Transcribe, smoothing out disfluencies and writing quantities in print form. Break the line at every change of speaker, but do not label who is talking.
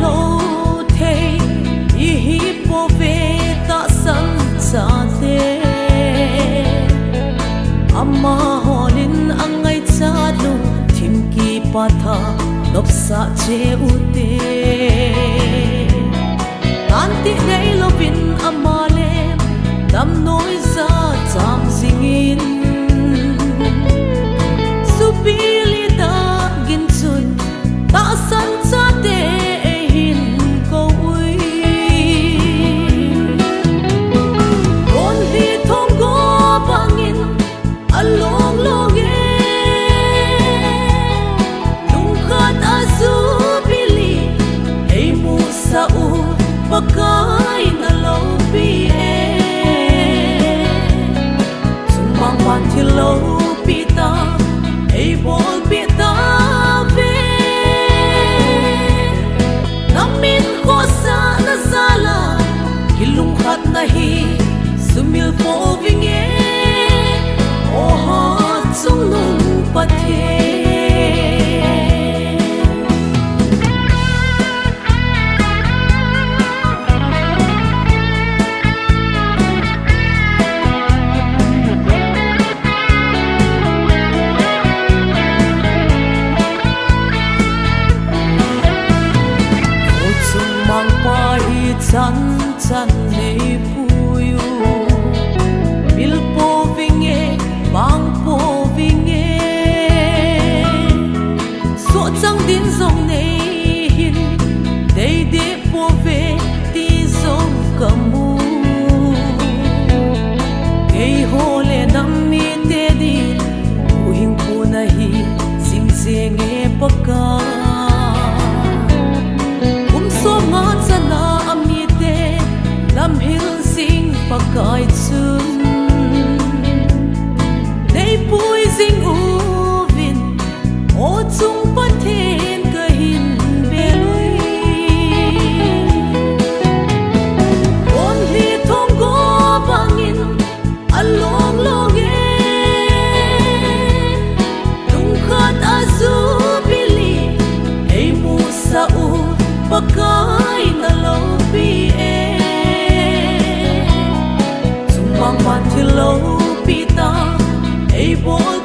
lâu thế ý hi po về ta sẵn xa thế amma holin ang ngay cha lu thim ki pa tha nop sa che u te anti nei lovin amale dam noi za cham singin supili da gin chun ta san cha te hin ko ui on li thong go bangin along long e lung khat azu bili ei mu sa u pakai na lo pi e sumang wan thi lo pi ta ei bol pi ta ve namin ko sa na sala kilung khat na hi sumil po vinge o ha chung nung pathe chan chan nei puyu bil po vinge bang po vinge so chang din zong nei hin dei de po ve ti zong kamu ei hole nam mi te di u hing pu na hi sing se nge paka lam hil sing pakai chun nei pui sing u vin o chung pathen ka hin belui on li thong go bangin along long e lung khat azu bili ei mu sa u pakai na lo pi e mang man thi lâu pi ta ei bol